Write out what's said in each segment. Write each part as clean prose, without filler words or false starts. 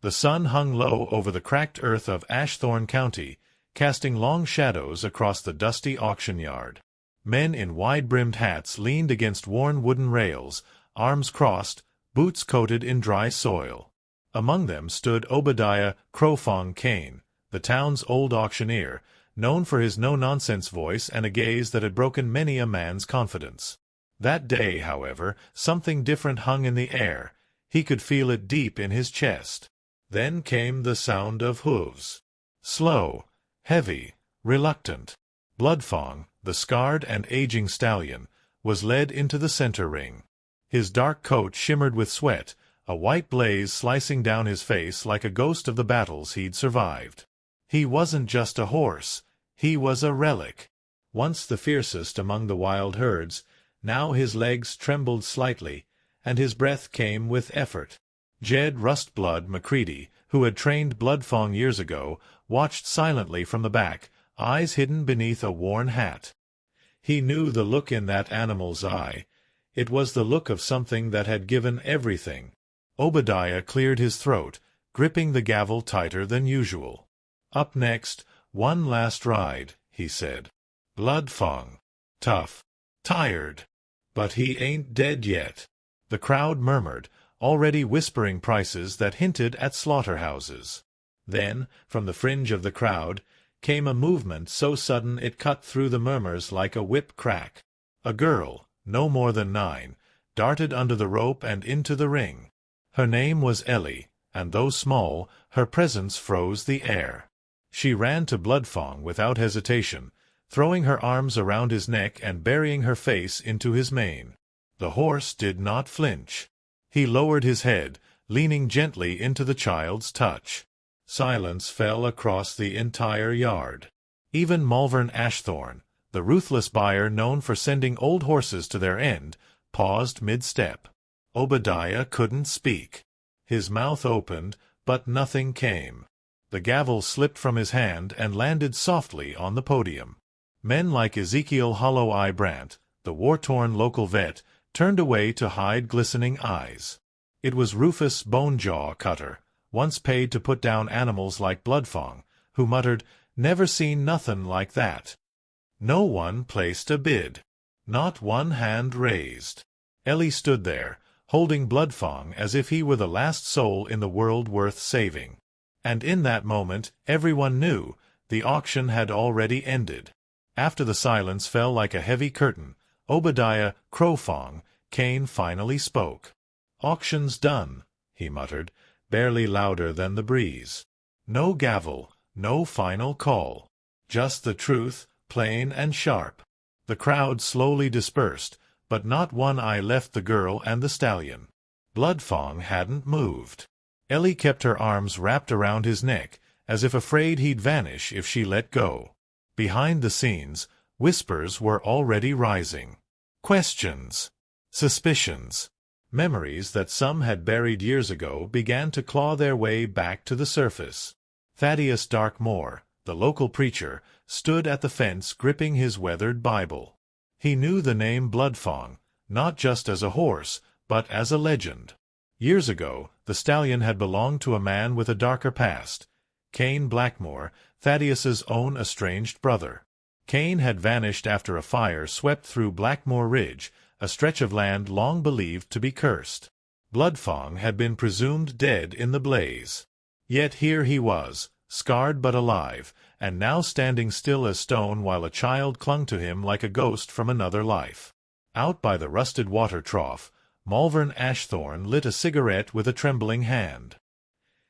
The sun hung low over the cracked earth of Ashthorne County, casting long shadows across the dusty auction yard. Men in wide-brimmed hats leaned against worn wooden rails, arms crossed, boots coated in dry soil. Among them stood Obadiah Crowfang Kane, the town's old auctioneer, known for his no-nonsense voice and a gaze that had broken many a man's confidence. That day, however, something different hung in the air. He could feel it deep in his chest. Then came the sound of hooves. Slow, heavy, reluctant. Bloodfang, the scarred and aging stallion, was led into the center ring. His dark coat shimmered with sweat, a white blaze slicing down his face like a ghost of the battles he'd survived. He wasn't just a horse, he was a relic. Once the fiercest among the wild herds, now his legs trembled slightly, and his breath came with effort. Jed Rustblood Macready, who had trained Bloodfang years ago, watched silently from the back, eyes hidden beneath a worn hat. He knew the look in that animal's eye. It was the look of something that had given everything. Obadiah cleared his throat, gripping the gavel tighter than usual. "Up next, one last ride," he said. "Bloodfang. Tough. Tired. But he ain't dead yet." The crowd murmured, already whispering prices that hinted at slaughterhouses. Then, from the fringe of the crowd, came a movement so sudden it cut through the murmurs like a whip crack. A girl, no more than 9, darted under the rope and into the ring. Her name was Ellie, and though small, her presence froze the air. She ran to Bloodfang without hesitation, throwing her arms around his neck and burying her face into his mane. The horse did not flinch. He lowered his head, leaning gently into the child's touch. Silence fell across the entire yard. Even Malvern Ashthorne, the ruthless buyer known for sending old horses to their end, paused mid-step. Obadiah couldn't speak. His mouth opened, but nothing came. The gavel slipped from his hand and landed softly on the podium. Men like Ezekiel Hollow-Eye Brant, the war-torn local vet, turned away to hide glistening eyes. It was Rufus Bonejaw Cutter, once paid to put down animals like Bloodfang, who muttered, "Never seen nothin' like that." No one placed a bid. Not one hand raised. Ellie stood there, holding Bloodfang as if he were the last soul in the world worth saving. And in that moment, everyone knew, the auction had already ended. After the silence fell like a heavy curtain, Obadiah Crowfang Kane finally spoke. "Auction's done," he muttered, barely louder than the breeze. "No gavel, no final call. Just the truth, plain and sharp." The crowd slowly dispersed, but not one eye left the girl and the stallion. Bloodfang hadn't moved. Ellie kept her arms wrapped around his neck, as if afraid he'd vanish if she let go. Behind the scenes, whispers were already rising. Questions. Suspicions. Memories that some had buried years ago began to claw their way back to the surface. Thaddeus Darkmoor, the local preacher, stood at the fence gripping his weathered Bible. He knew the name Bloodfang, not just as a horse, but as a legend. Years ago, the stallion had belonged to a man with a darker past, Kane Blackmore, Thaddeus's own estranged brother. Kane had vanished after a fire swept through Blackmore Ridge, a stretch of land long believed to be cursed. Bloodfang had been presumed dead in the blaze. Yet here he was, scarred but alive, and now standing still as stone while a child clung to him like a ghost from another life. Out by the rusted water trough, Malvern Ashthorne lit a cigarette with a trembling hand.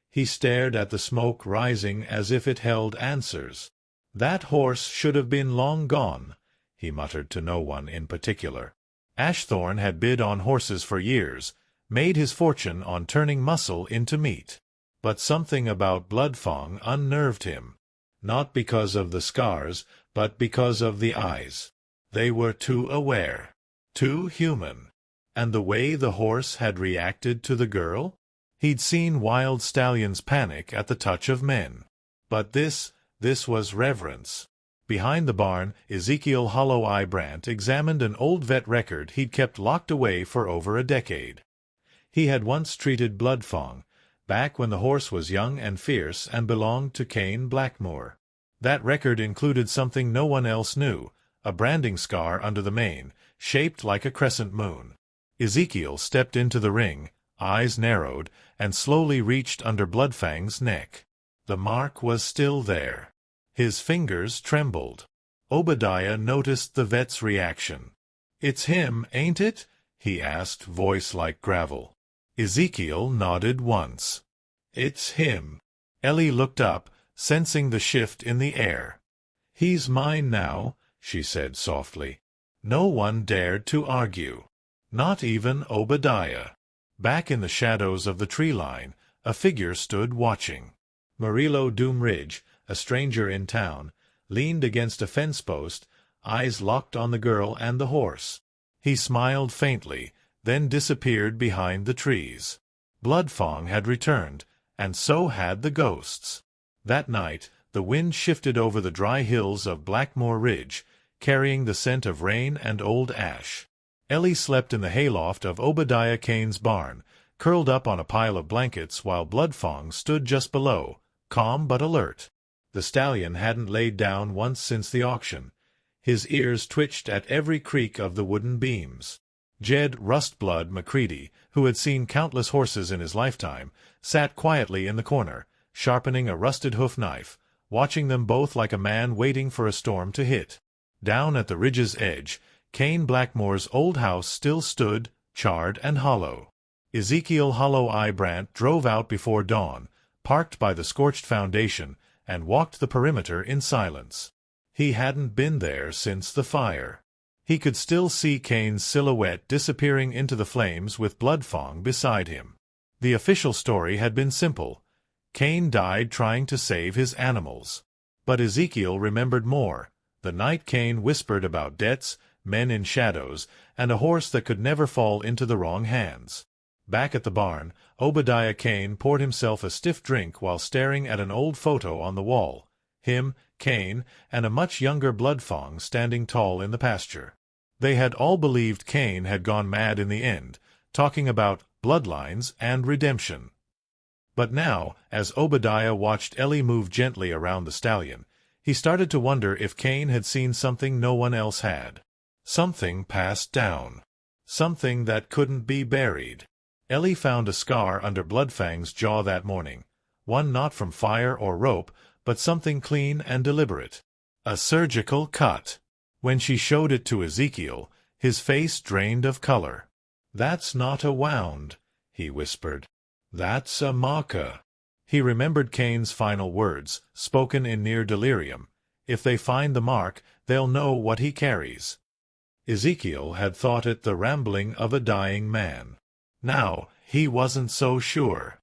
He stared at the smoke rising as if it held answers. "That horse should have been long gone," he muttered to no one in particular. Ashthorne had bid on horses for years, made his fortune on turning muscle into meat. But something about Bloodfang unnerved him. Not because of the scars, but because of the eyes. They were too aware, too human. And the way the horse had reacted to the girl? He'd seen wild stallions panic at the touch of men. But this was reverence. Behind the barn, Ezekiel Hollow-Eye Brant examined an old vet record he'd kept locked away for over a decade. He had once treated Bloodfang, back when the horse was young and fierce and belonged to Kane Blackmore. That record included something no one else knew, a branding scar under the mane, shaped like a crescent moon. Ezekiel stepped into the ring, eyes narrowed, and slowly reached under Bloodfang's neck. The mark was still there. His fingers trembled. Obadiah noticed the vet's reaction. "It's him, ain't it?" he asked, voice like gravel. Ezekiel nodded once. "It's him." Ellie looked up, sensing the shift in the air. "He's mine now," she said softly. No one dared to argue. Not even Obadiah. Back in the shadows of the tree line, a figure stood watching. Murillo Doomridge, a stranger in town, leaned against a fence post, eyes locked on the girl and the horse. He smiled faintly, then disappeared behind the trees. Bloodfang had returned, and so had the ghosts. That night, the wind shifted over the dry hills of Blackmore Ridge, carrying the scent of rain and old ash. Ellie slept in the hayloft of Obadiah Kane's barn, curled up on a pile of blankets while Bloodfang stood just below, calm but alert. The stallion hadn't laid down once since the auction. His ears twitched at every creak of the wooden beams. Jed Rustblood Macready, who had seen countless horses in his lifetime, sat quietly in the corner, sharpening a rusted hoof knife, watching them both like a man waiting for a storm to hit. Down at the ridge's edge, Kane Blackmore's old house still stood, charred and hollow. Ezekiel Hollow-Eye Brant drove out before dawn, parked by the scorched foundation, and walked the perimeter in silence. He hadn't been there since the fire. He could still see Kane's silhouette disappearing into the flames with Bloodfang beside him. The official story had been simple. Kane died trying to save his animals. But Ezekiel remembered more. The night Kane whispered about debts, men in shadows, and a horse that could never fall into the wrong hands. Back at the barn, Obadiah Kane poured himself a stiff drink while staring at an old photo on the wall. Him, Kane, and a much younger Bloodfang standing tall in the pasture. They had all believed Kane had gone mad in the end, talking about bloodlines and redemption. But now, as Obadiah watched Ellie move gently around the stallion, he started to wonder if Kane had seen something no one else had. Something passed down. Something that couldn't be buried. Ellie found a scar under Bloodfang's jaw that morning, one not from fire or rope, but something clean and deliberate. A surgical cut. When she showed it to Ezekiel, his face drained of color. "That's not a wound," he whispered. "That's a marker." He remembered Kane's final words, spoken in near delirium. "If they find the mark, they'll know what he carries." Ezekiel had thought it the rambling of a dying man. Now, he wasn't so sure.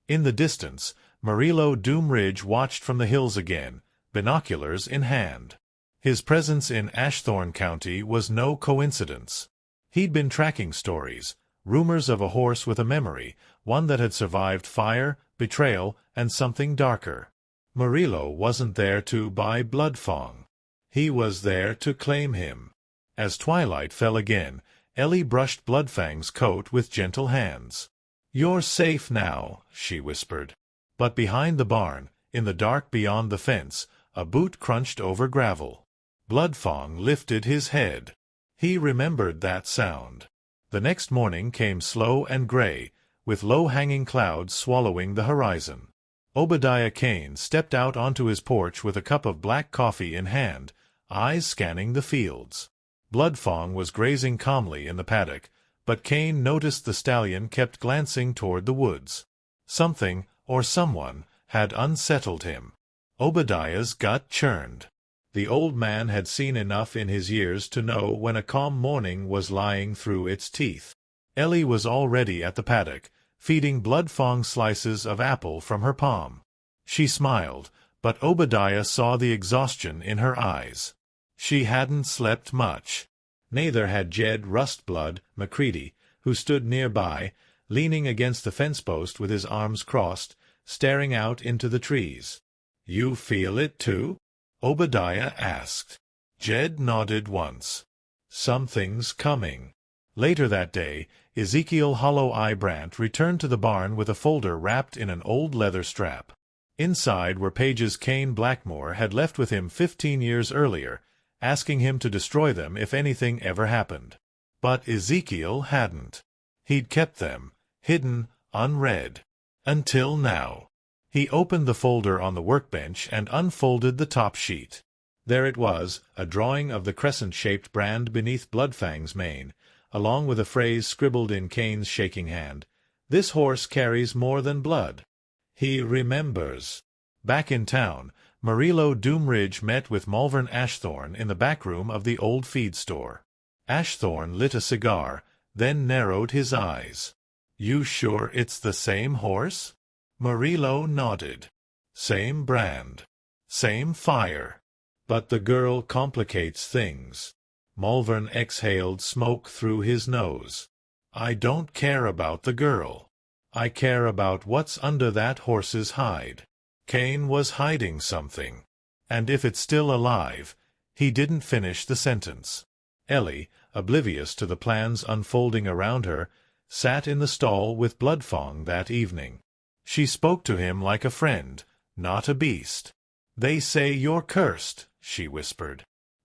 In the distance, Murillo Doomridge watched from the hills again, binoculars in hand. His presence in Ashthorne County was no coincidence. He'd been tracking stories, rumors of a horse with a memory, one that had survived fire, betrayal, and something darker. Murillo wasn't there to buy Bloodfang. He was there to claim him. As twilight fell again, Ellie brushed Bloodfang's coat with gentle hands. "You're safe now," she whispered. But behind the barn, in the dark beyond the fence, a boot crunched over gravel. Bloodfang lifted his head. He remembered that sound. The next morning came slow and gray, with low-hanging clouds swallowing the horizon. Obadiah Kane stepped out onto his porch with a cup of black coffee in hand, eyes scanning the fields. Bloodfang was grazing calmly in the paddock, but Kane noticed the stallion kept glancing toward the woods. Something, or someone, had unsettled him. Obadiah's gut churned. The old man had seen enough in his years to know when a calm morning was lying through its teeth. Ellie was already at the paddock, feeding Bloodfang slices of apple from her palm. She smiled, but Obadiah saw the exhaustion in her eyes. She hadn't slept much. Neither had Jed Rustblood Macready, who stood nearby, leaning against the fence post with his arms crossed, staring out into the trees. "You feel it too?" Obadiah asked. Jed nodded once. "Something's coming." Later that day, Ezekiel Hollow-Eye Brant returned to the barn with a folder wrapped in an old leather strap. Inside were pages Kane Blackmore had left with him 15 years earlier, asking him to destroy them if anything ever happened. But Ezekiel hadn't. He'd kept them, hidden, unread. Until now. He opened the folder on the workbench and unfolded the top sheet. There it was, a drawing of the crescent-shaped brand beneath Bloodfang's mane, along with a phrase scribbled in Kane's shaking hand. "This horse carries more than blood." He remembers. Back in town, Murillo Doomridge met with Malvern Ashthorne in the back room of the old feed store. Ashthorne lit a cigar, then narrowed his eyes. "You sure it's the same horse?" Murillo nodded. "Same brand. Same fire. But the girl complicates things." Malvern exhaled smoke through his nose. "I don't care about the girl. I care about what's under that horse's hide. Kane was hiding something. And if it's still alive—" He didn't finish the sentence. Ellie, oblivious to the plans unfolding around her, sat in the stall with Bloodfang that evening. She spoke to him like a friend, not a beast. "They say you're cursed," she whispered.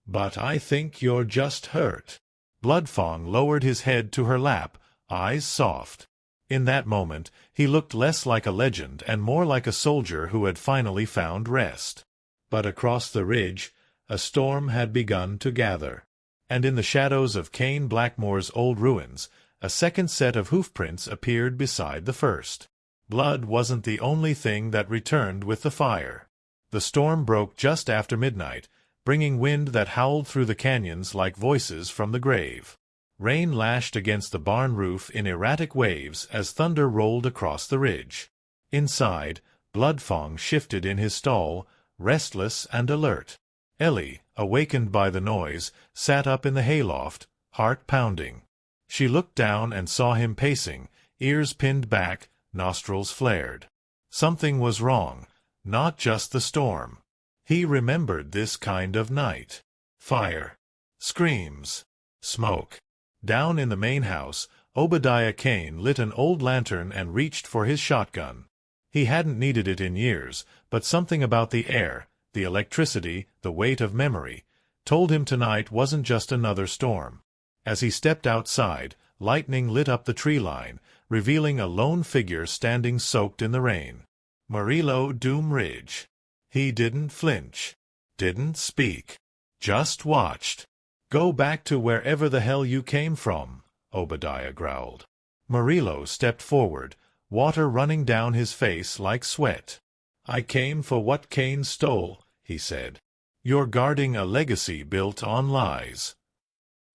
"But I think you're just hurt." Bloodfang lowered his head to her lap, eyes soft. In that moment, he looked less like a legend and more like a soldier who had finally found rest. But across the ridge, a storm had begun to gather. And in the shadows of Kane Blackmore's old ruins, a second set of hoofprints appeared beside the first. Blood wasn't the only thing that returned with the fire. The storm broke just after midnight, bringing wind that howled through the canyons like voices from the grave. Rain lashed against the barn roof in erratic waves as thunder rolled across the ridge. Inside, Bloodfang shifted in his stall, restless and alert. Ellie, awakened by the noise, sat up in the hayloft, heart pounding. She looked down and saw him pacing, ears pinned back, nostrils flared. Something was wrong, not just the storm. He remembered this kind of night. Fire. Screams. Smoke. Down in the main house, Obadiah Kane lit an old lantern and reached for his shotgun. He hadn't needed it in years, but something about the air, the electricity, the weight of memory, told him tonight wasn't just another storm. As he stepped outside, lightning lit up the tree line, revealing a lone figure standing soaked in the rain. Murillo Doomridge. He didn't flinch. Didn't speak. Just watched. "Go back to wherever the hell you came from," Obadiah growled. Murillo stepped forward, water running down his face like sweat. "I came for what Kane stole," he said. "You're guarding a legacy built on lies."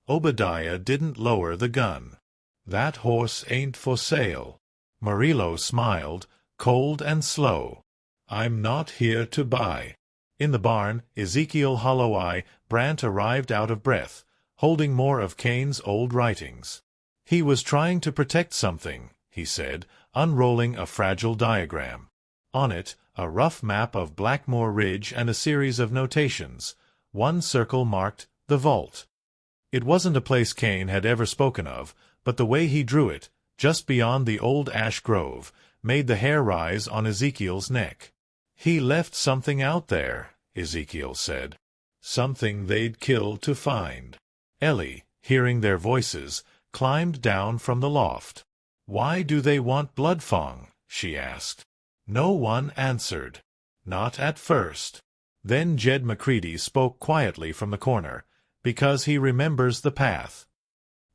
Obadiah didn't lower the gun. "That horse ain't for sale." Murillo smiled, cold and slow. "I'm not here to buy." In the barn, Ezekiel Hollow-Eye Brant arrived out of breath, holding more of Kane's old writings. "He was trying to protect something," he said, unrolling a fragile diagram. On it, a rough map of Blackmore Ridge and a series of notations. One circle marked the vault. It wasn't a place Kane had ever spoken of, but the way he drew it, just beyond the old ash grove, made the hair rise on Ezekiel's neck. "He left something out there," Ezekiel said. "Something they'd kill to find." Ellie, hearing their voices, climbed down from the loft. "Why do they want Bloodfang?" she asked. No one answered. Not at first. Then Jed McCready spoke quietly from the corner, "Because he remembers the path."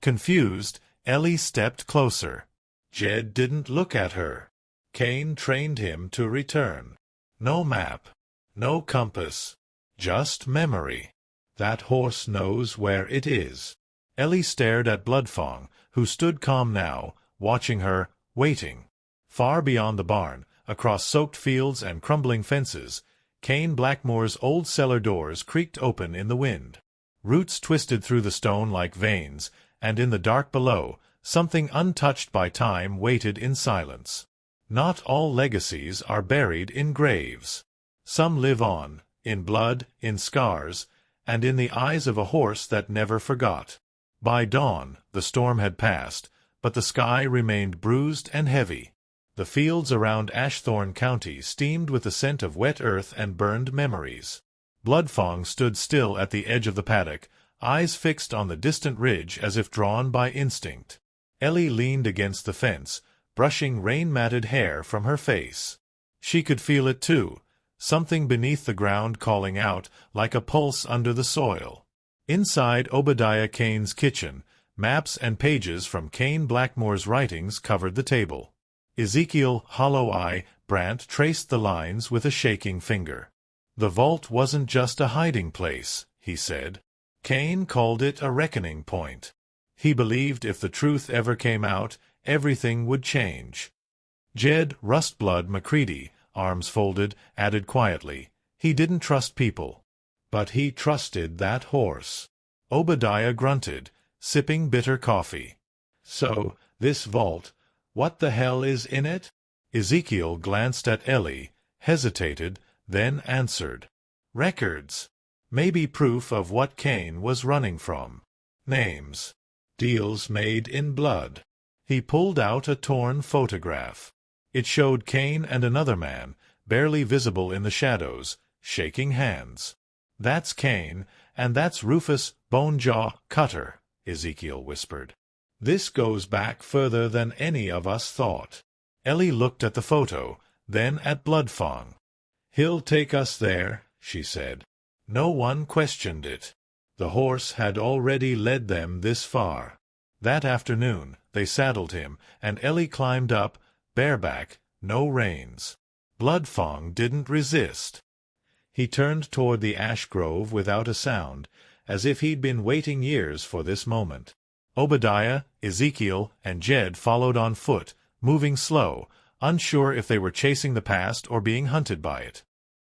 Confused, Ellie stepped closer. Jed didn't look at her. Kane trained him to return. No map. No compass. Just memory. That horse knows where it is. Ellie stared at Bloodfang, who stood calm now, watching her, waiting. Far beyond the barn, across soaked fields and crumbling fences, Kane Blackmore's old cellar doors creaked open in the wind. Roots twisted through the stone like veins, and in the dark below, something untouched by time waited in silence. Not all legacies are buried in graves. Some live on, in blood, in scars, and in the eyes of a horse that never forgot. By dawn, the storm had passed, but the sky remained bruised and heavy. The fields around Ashthorne County steamed with the scent of wet earth and burned memories. Bloodfang stood still at the edge of the paddock, eyes fixed on the distant ridge as if drawn by instinct. Ellie leaned against the fence, brushing rain-matted hair from her face. She could feel it too, something beneath the ground calling out like a pulse under the soil. Inside Obadiah Kane's kitchen, maps and pages from Kane Blackmore's writings covered the table. Ezekiel Hollow-Eye Brant traced the lines with a shaking finger. The vault wasn't just a hiding place, he said. Kane called it a reckoning point. He believed if the truth ever came out, everything would change. Jed Rustblood Macready, arms folded, added quietly, he didn't trust people. But he trusted that horse. Obadiah grunted, sipping bitter coffee. So, this vault, what the hell is in it? Ezekiel glanced at Ellie, hesitated, then answered. Records. Maybe proof of what Kane was running from. Names. Deals made in blood. He pulled out a torn photograph. It showed Kane and another man, barely visible in the shadows, shaking hands. That's Kane, and that's Rufus Bonejaw Cutter, Ezekiel whispered. This goes back further than any of us thought. Ellie looked at the photo, then at Bloodfang. He'll take us there, she said. No one questioned it. The horse had already led them this far. That afternoon they saddled him, and Ellie climbed up, bareback, no reins. Bloodfang didn't resist. He turned toward the ash grove without a sound, as if he'd been waiting years for this moment. Obadiah, Ezekiel, and Jed followed on foot, moving slow, unsure if they were chasing the past or being hunted by it.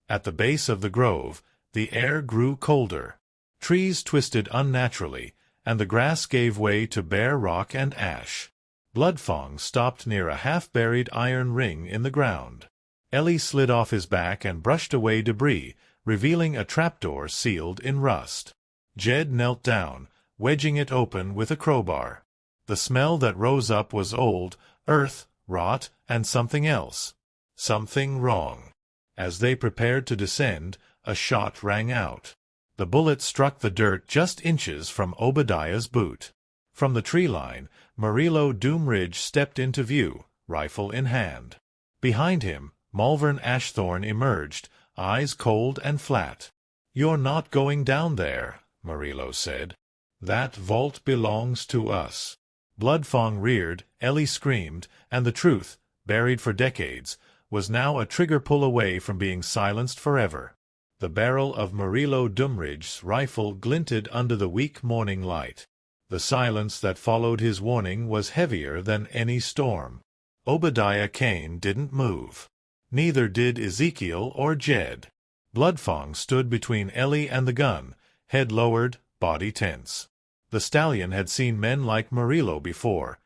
At the base of the grove, the air grew colder. Trees twisted unnaturally, and the grass gave way to bare rock and ash. Bloodfang stopped near a half-buried iron ring in the ground. Ellie slid off his back and brushed away debris, revealing a trapdoor sealed in rust. Jed knelt down, wedging it open with a crowbar. The smell that rose up was old, earth, rot, and something else. Something wrong. As they prepared to descend, a shot rang out. The bullet struck the dirt just inches from Obadiah's boot. From the tree line, Murillo Doomridge stepped into view, rifle in hand. Behind him, Malvern Ashthorne emerged, eyes cold and flat. "You're not going down there," Murillo said. "That vault belongs to us." Bloodfang reared, Ellie screamed, and the truth, buried for decades, was now a trigger pull away from being silenced forever. The barrel of Murillo Doomridge's rifle glinted under the weak morning light. The silence that followed his warning was heavier than any storm. Obadiah Kane didn't move. Neither did Ezekiel or Jed. Bloodfang stood between Ellie and the gun, head lowered, body tense. The stallion had seen men like Murillo before,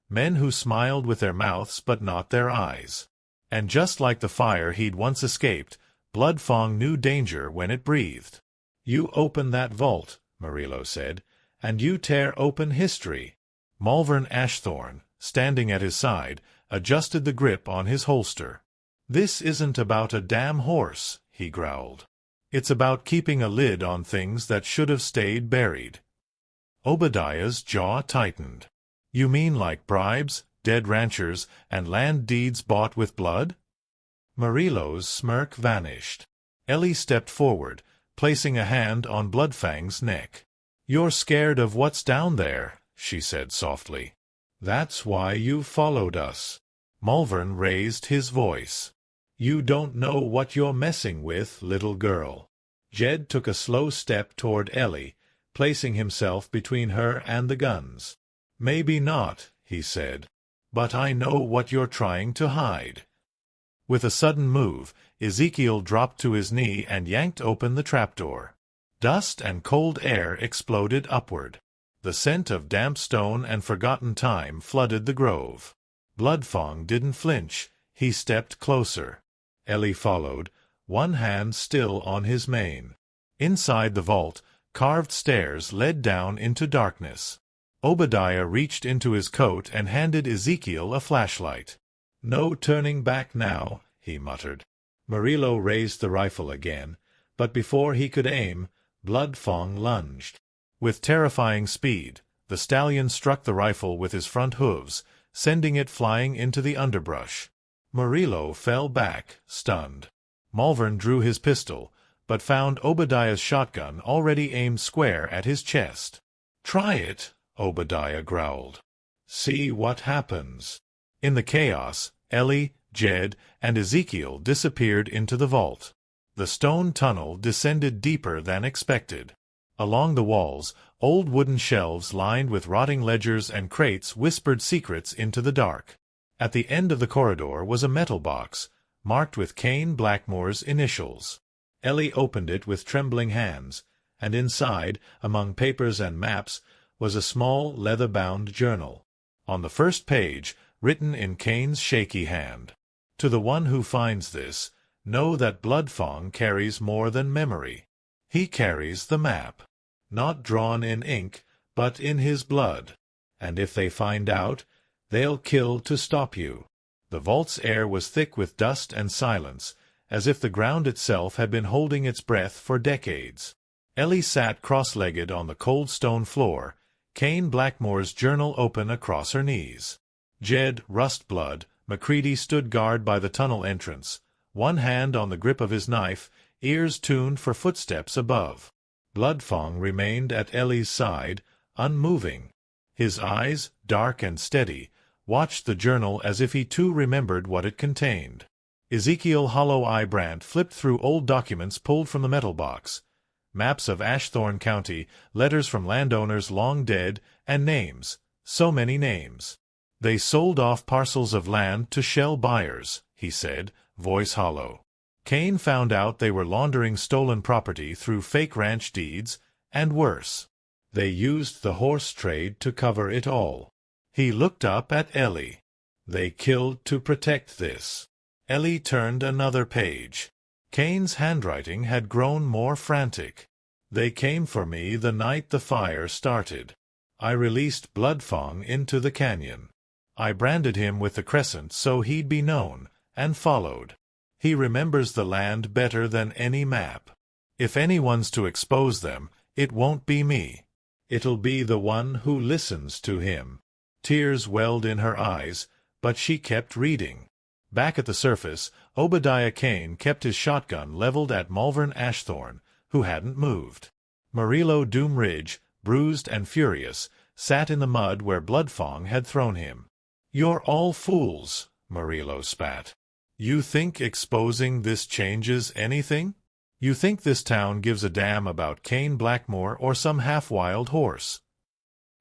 men who smiled with their mouths but not their eyes. And just like the fire he'd once escaped, Bloodfang knew danger when it breathed. "You open that vault," Murillo said, "and you tear open history." Malvern Ashthorne, standing at his side, adjusted the grip on his holster. "This isn't about a damn horse," he growled. "It's about keeping a lid on things that should have stayed buried." Obadiah's jaw tightened. "You mean like bribes, dead ranchers, and land deeds bought with blood?" Murillo's smirk vanished. Ellie stepped forward, placing a hand on Bloodfang's neck. "You're scared of what's down there," she said softly. "That's why you followed us." Malvern raised his voice. "You don't know what you're messing with, little girl." Jed took a slow step toward Ellie, placing himself between her and the guns. "Maybe not," he said, "but I know what you're trying to hide." With a sudden move, Ezekiel dropped to his knee and yanked open the trapdoor. Dust and cold air exploded upward. The scent of damp stone and forgotten time flooded the grove. Bloodfang didn't flinch. He stepped closer. Ellie followed, one hand still on his mane. Inside the vault, carved stairs led down into darkness. Obadiah reached into his coat and handed Ezekiel a flashlight. "No turning back now," he muttered. Murillo raised the rifle again, but before he could aim, Bloodfang lunged. With terrifying speed, the stallion struck the rifle with his front hooves, sending it flying into the underbrush. Murillo fell back, stunned. Malvern drew his pistol, but found Obadiah's shotgun already aimed square at his chest. "Try it," Obadiah growled. "See what happens." In the chaos, Ellie, Jed, and Ezekiel disappeared into the vault. The stone tunnel descended deeper than expected. Along the walls, old wooden shelves lined with rotting ledgers and crates whispered secrets into the dark. At the end of the corridor was a metal box, marked with Kane Blackmore's initials. Ellie opened it with trembling hands, and inside, among papers and maps, was a small leather-bound journal. On the first page, written in Kane's shaky hand, "To the one who finds this, know that Bloodfang carries more than memory. He carries the map, not drawn in ink, but in his blood. And if they find out, they'll kill to stop you." The vault's air was thick with dust and silence, as if the ground itself had been holding its breath for decades. Ellie sat cross-legged on the cold stone floor, Kane Blackmore's journal open across her knees. Jed, Rustblood, Macready stood guard by the tunnel entrance, one hand on the grip of his knife, ears tuned for footsteps above. Bloodfang remained at Ellie's side, unmoving. His eyes, dark and steady, watched the journal as if he too remembered what it contained. Ezekiel Hollow-Eye Brant flipped through old documents pulled from the metal box. Maps of Ashthorne County, letters from landowners long dead, and names. So many names. "They sold off parcels of land to shell buyers," he said, voice hollow. Kane found out they were laundering stolen property through fake ranch deeds, and worse. They used the horse trade to cover it all. He looked up at Ellie. "They killed to protect this." Ellie turned another page. Kane's handwriting had grown more frantic. "They came for me the night the fire started. I released Bloodfang into the canyon. I branded him with the crescent so he'd be known, and followed. He remembers the land better than any map. If anyone's to expose them, it won't be me. It'll be the one who listens to him." Tears welled in her eyes, but she kept reading. Back at the surface, Obadiah Kane kept his shotgun leveled at Malvern Ashthorne, who hadn't moved. Murillo Doomridge, bruised and furious, sat in the mud where Bloodfang had thrown him. "You're all fools," Murillo spat. "You think exposing this changes anything? You think this town gives a damn about Kane Blackmore or some half-wild horse?"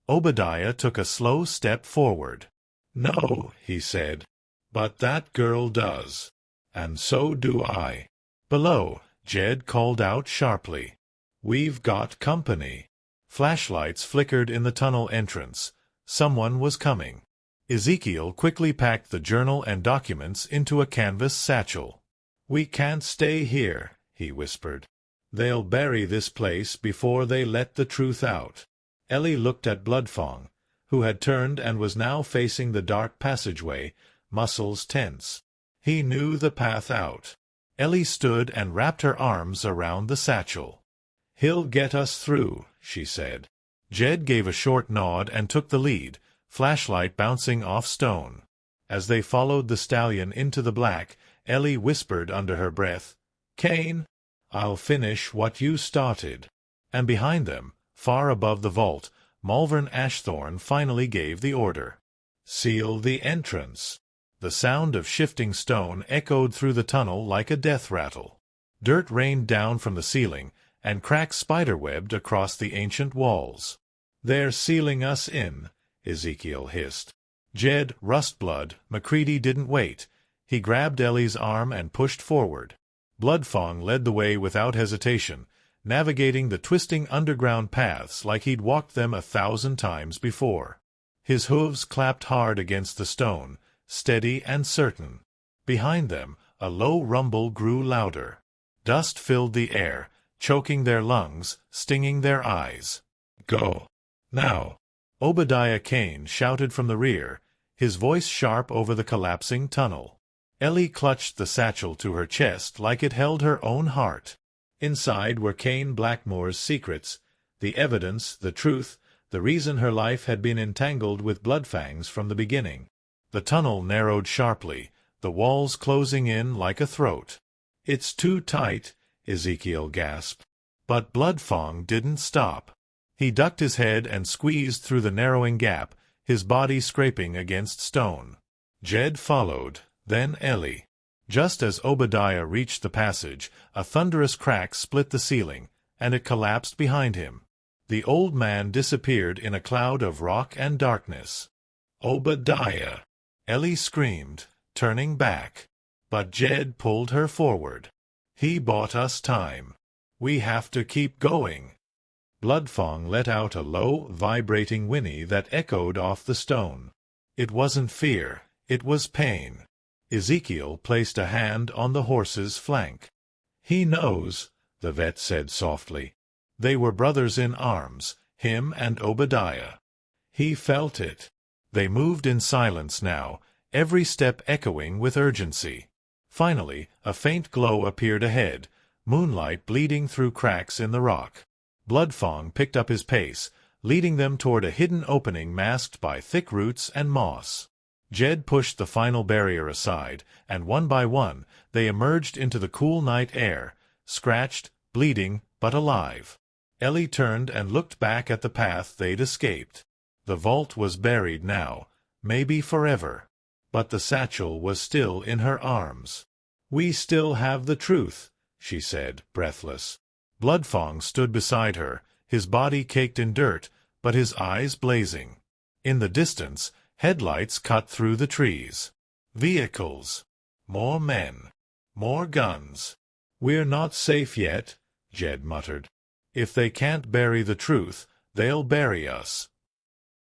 Obadiah took a slow step forward. "No," he said, "but that girl does. And so do I." Below, Jed called out sharply, "We've got company." Flashlights flickered in the tunnel entrance. Someone was coming. Ezekiel quickly packed the journal and documents into a canvas satchel. "We can't stay here," he whispered. "They'll bury this place before they let the truth out." Ellie looked at Bloodfang, who had turned and was now facing the dark passageway, muscles tense. He knew the path out. Ellie stood and wrapped her arms around the satchel. "He'll get us through," she said. Jed gave a short nod and took the lead, flashlight bouncing off stone. As they followed the stallion into the black, Ellie whispered under her breath, "Kane, I'll finish what you started." And behind them, far above the vault, Malvern Ashthorne finally gave the order. "Seal the entrance." The sound of shifting stone echoed through the tunnel like a death rattle. Dirt rained down from the ceiling, and cracks spiderwebbed across the ancient walls. "They're sealing us in," Ezekiel hissed. Jed, Rustblood, Macready didn't wait. He grabbed Ellie's arm and pushed forward. Bloodfang led the way without hesitation, navigating the twisting underground paths like he'd walked them 1,000 times before. His hooves clapped hard against the stone, steady and certain. Behind them, a low rumble grew louder. Dust filled the air, choking their lungs, stinging their eyes. "Go. Now." Obadiah Kane shouted from the rear, his voice sharp over the collapsing tunnel. Ellie clutched the satchel to her chest like it held her own heart. Inside were Kane Blackmore's secrets, the evidence, the truth, the reason her life had been entangled with Bloodfangs from the beginning. The tunnel narrowed sharply, the walls closing in like a throat. "It's too tight," Ezekiel gasped. But Bloodfang didn't stop. He ducked his head and squeezed through the narrowing gap, his body scraping against stone. Jed followed, then Ellie. Just as Obadiah reached the passage, a thunderous crack split the ceiling, and it collapsed behind him. The old man disappeared in a cloud of rock and darkness. "Obadiah!" Ellie screamed, turning back. But Jed pulled her forward. "He bought us time. We have to keep going." Bloodfang let out a low, vibrating whinny that echoed off the stone. It wasn't fear, it was pain. Ezekiel placed a hand on the horse's flank. "He knows," the vet said softly. They were brothers in arms, him and Obadiah. He felt it. They moved in silence now, every step echoing with urgency. Finally, a faint glow appeared ahead, moonlight bleeding through cracks in the rock. Bloodfang picked up his pace, leading them toward a hidden opening masked by thick roots and moss. Jed pushed the final barrier aside, and one by one, they emerged into the cool night air, scratched, bleeding, but alive. Ellie turned and looked back at the path they'd escaped. The vault was buried now, maybe forever. But the satchel was still in her arms. "We still have the truth," she said, breathless. Bloodfang stood beside her, his body caked in dirt, but his eyes blazing. In the distance, headlights cut through the trees. Vehicles. More men. More guns. "We're not safe yet," Jed muttered. "If they can't bury the truth, they'll bury us."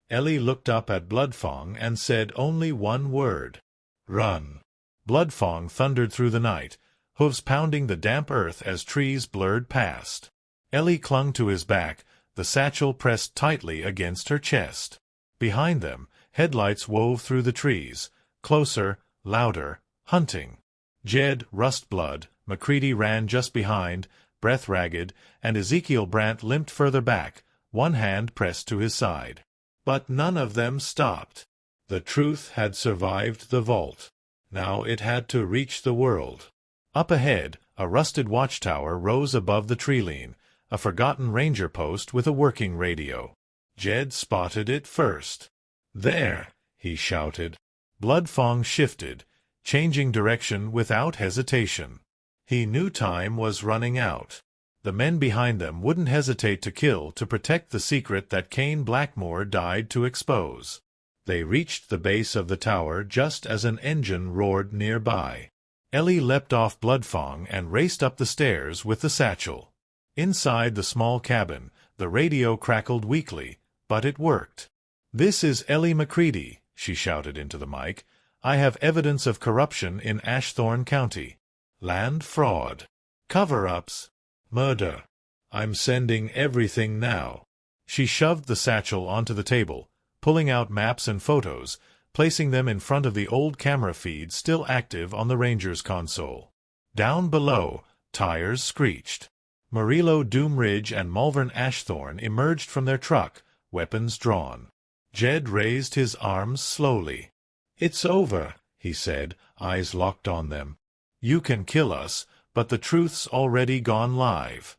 Ellie looked up at Bloodfang and said only one word. "Run." Bloodfang thundered through the night, hooves pounding the damp earth as trees blurred past. Ellie clung to his back, the satchel pressed tightly against her chest. Behind them, headlights wove through the trees, closer, louder, hunting. Jed, Rustblood, McCready ran just behind, breath ragged, and Ezekiel Brant limped further back, one hand pressed to his side. But none of them stopped. The truth had survived the vault. Now it had to reach the world. Up ahead, a rusted watchtower rose above the tree-line, a forgotten ranger post with a working radio. Jed spotted it first. "There!" he shouted. Bloodfang shifted, changing direction without hesitation. He knew time was running out. The men behind them wouldn't hesitate to kill to protect the secret that Kane Blackmore died to expose. They reached the base of the tower just as an engine roared nearby. Ellie leapt off Bloodfang and raced up the stairs with the satchel. Inside the small cabin, the radio crackled weakly, but it worked. "This is Ellie McCready," she shouted into the mic. "I have evidence of corruption in Ashthorne County. Land fraud. Cover-ups. Murder. I'm sending everything now." She shoved the satchel onto the table, pulling out maps and photos, placing them in front of the old camera feed still active on the ranger's console. Down below, tires screeched. Murillo Doom Ridge and Malvern Ashthorne emerged from their truck, weapons drawn. Jed raised his arms slowly. "It's over," he said, eyes locked on them. "You can kill us, but the truth's already gone live."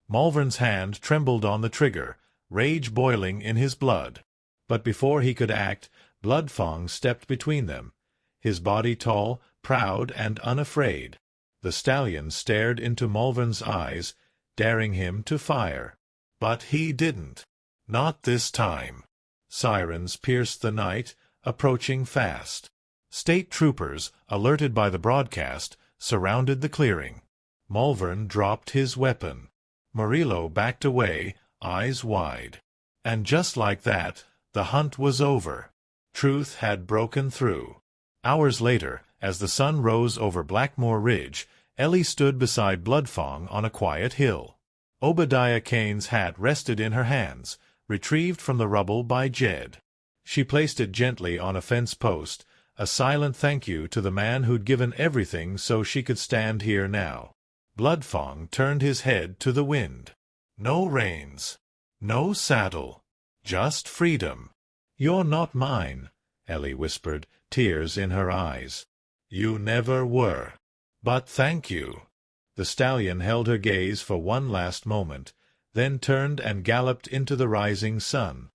Malvern's hand trembled on the trigger, rage boiling in his blood. But before he could act, Bloodfang stepped between them, his body tall, proud, and unafraid. The stallion stared into Malvern's eyes, daring him to fire. But he didn't. Not this time. Sirens pierced the night, approaching fast. State troopers, alerted by the broadcast, surrounded the clearing. Malvern dropped his weapon. Murillo backed away, eyes wide. And just like that, the hunt was over. Truth had broken through. Hours later, as the sun rose over Blackmore Ridge, Ellie stood beside Bloodfang on a quiet hill. Obadiah Kane's hat rested in her hands, retrieved from the rubble by Jed. She placed it gently on a fence post, a silent thank you to the man who'd given everything so she could stand here now. Bloodfang turned his head to the wind. No reins, no saddle, just freedom. "You're not mine," Ellie whispered, tears in her eyes. "You never were. But thank you." The stallion held her gaze for one last moment, then turned and galloped into the rising sun.